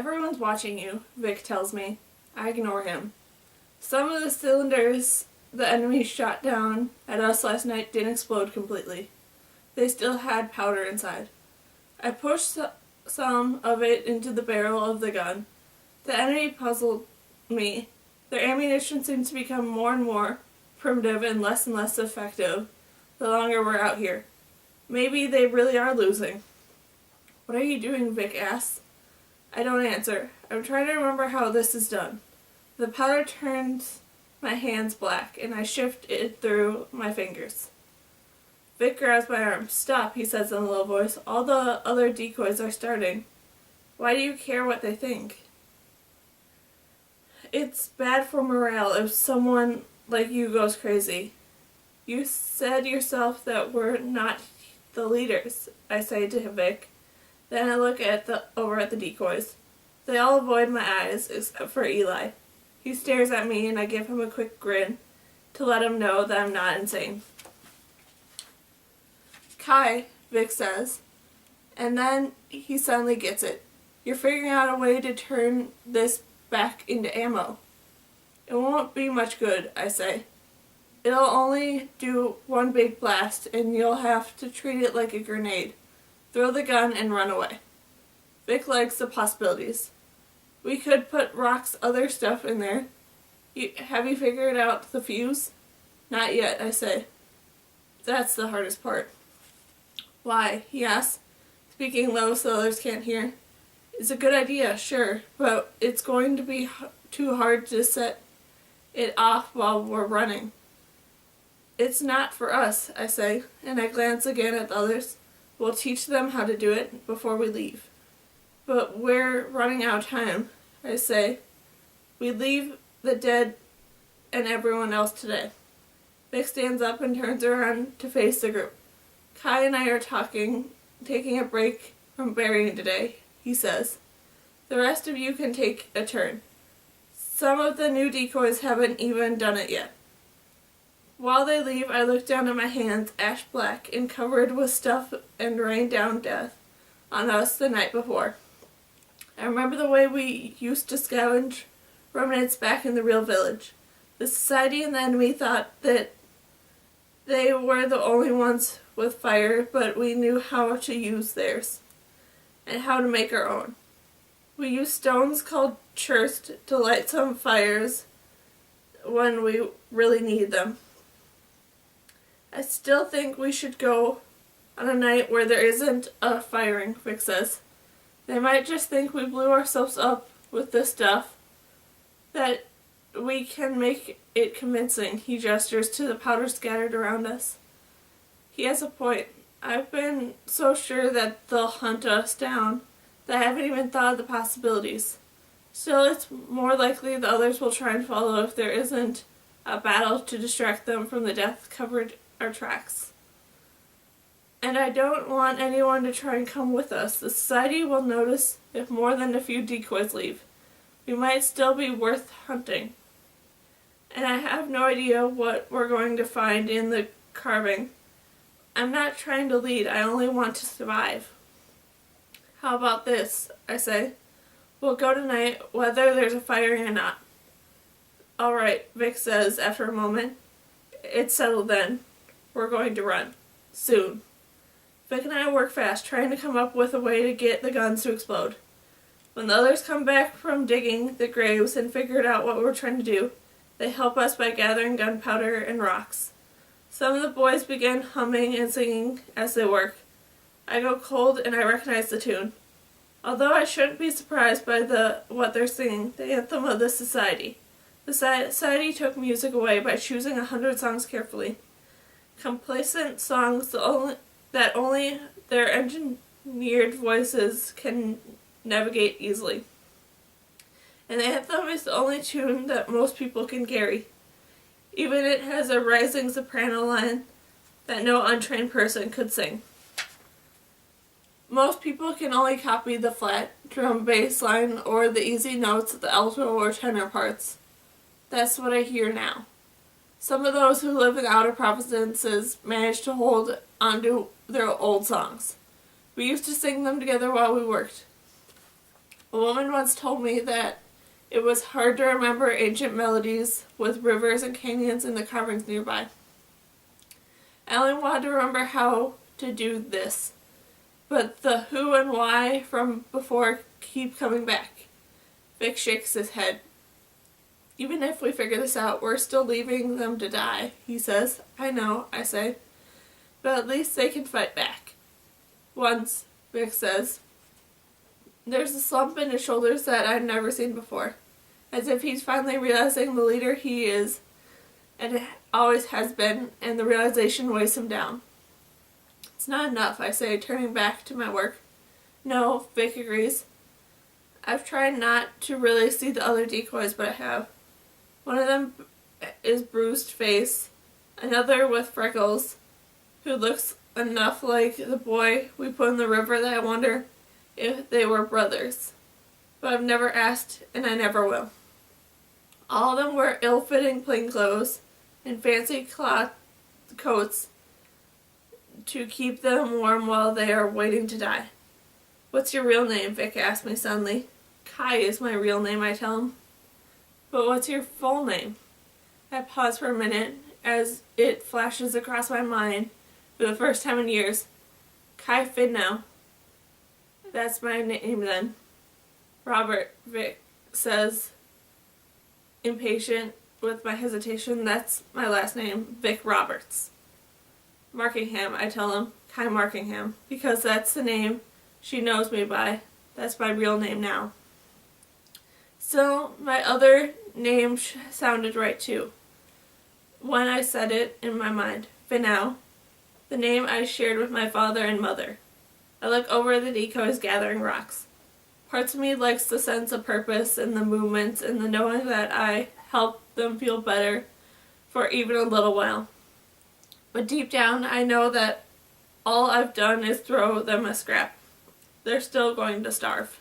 Everyone's watching you, Vic tells me. I ignore him. Some of the cylinders the enemy shot down at us last night didn't explode completely. They still had powder inside. I pushed some of it into the barrel of the gun. The enemy puzzled me. Their ammunition seems to become more and more primitive and less effective the longer we're out here. Maybe they really are losing. What are you doing? Vic asks. I don't answer. I'm trying to remember how this is done. The powder turns my hands black, and I shift it through my fingers. Vic grabs my arm. Stop, he says in a low voice. All the other decoys are starting. Why do you care what they think? It's bad for morale if someone like you goes crazy. You said yourself that we're not the leaders, I say to Vic. Then I look over at the decoys. They all avoid my eyes, except for Eli. He stares at me and I give him a quick grin to let him know that I'm not insane. Kai, Vic says, and then he suddenly gets it. You're figuring out a way to turn this back into ammo. It won't be much good, I say. It'll only do one big blast and you'll have to treat it like a grenade. Throw the gun and run away. Vic likes the possibilities. We could put Rock's other stuff in there. Have you figured out the fuse? Not yet, I say. That's the hardest part. Why? He asks, speaking low so others can't hear. It's a good idea, sure, but it's going to be too hard to set it off while we're running. It's not for us, I say, and I glance again at the others. We'll teach them how to do it before we leave. But we're running out of time, I say. We leave the dead and everyone else today. Vic stands up and turns around to face the group. Kai and I are taking a break from burying today, he says. The rest of you can take a turn. Some of the new decoys haven't even done it yet. While they leave, I look down at my hands, ash black and covered with stuff, and rain down death on us the night before. I remember the way we used to scavenge remnants back in the real village. The society and the enemy thought that they were the only ones with fire, but we knew how to use theirs and how to make our own. We used stones called churst to light some fires when we really needed them. I still think we should go on a night where there isn't a firing, Vic says. They might just think we blew ourselves up with this stuff, that we can make it convincing. He gestures to the powder scattered around us. He has a point. I've been so sure that they'll hunt us down that I haven't even thought of the possibilities. Still, it's more likely the others will try and follow if there isn't a battle to distract them from the death-covered our tracks. And I don't want anyone to try and come with us. The society will notice if more than a few decoys leave. We might still be worth hunting. And I have no idea what we're going to find in the carving. I'm not trying to lead, I only want to survive. How about this? I say. We'll go tonight, whether there's a firing or not. All right, Vic says after a moment. It's settled then. We're going to run. Soon. Vic and I work fast, trying to come up with a way to get the guns to explode. When the others come back from digging the graves and figured out what we're trying to do, they help us by gathering gunpowder and rocks. Some of the boys begin humming and singing as they work. I go cold and I recognize the tune. Although I shouldn't be surprised by what they're singing, the anthem of the society. The society took music away by choosing 100 songs carefully. Complacent songs that only their engineered voices can navigate easily. And the anthem is the only tune that most people can carry. Even it has a rising soprano line that no untrained person could sing. Most people can only copy the flat drum bass line or the easy notes of the alto or tenor parts. That's what I hear now. Some of those who live in outer provinces manage to hold onto their old songs. We used to sing them together while we worked. A woman once told me that it was hard to remember ancient melodies with rivers and canyons in the carvings nearby. I only wanted to remember how to do this, but the who and why from before keep coming back. Vic shakes his head. Even if we figure this out, we're still leaving them to die, he says. I know, I say. But at least they can fight back. Once, Vic says. There's a slump in his shoulders that I've never seen before. As if he's finally realizing the leader he is, and it always has been, and the realization weighs him down. It's not enough, I say, turning back to my work. No, Vic agrees. I've tried not to really see the other decoys, but I have. One of them is bruised face, another with freckles, who looks enough like the boy we put in the river that I wonder if they were brothers. But I've never asked, and I never will. All of them wear ill-fitting plainclothes and fancy cloth coats to keep them warm while they are waiting to die. What's your real name? Vic asks me suddenly. Kai is my real name, I tell him. But what's your full name? I pause for a minute as it flashes across my mind for the first time in years. Kai Fidnow. That's my name then. Robert, Vic says, impatient with my hesitation. That's my last name, Vic Roberts. Markingham, I tell him. Kai Markingham. Because that's the name she knows me by. That's my real name now. Still, my other name sounded right too. When I said it in my mind, Fidnow, the name I shared with my father and mother. I look over the decoys gathering rocks. Parts of me likes the sense of purpose and the movements and the knowing that I helped them feel better for even a little while. But deep down, I know that all I've done is throw them a scrap. They're still going to starve.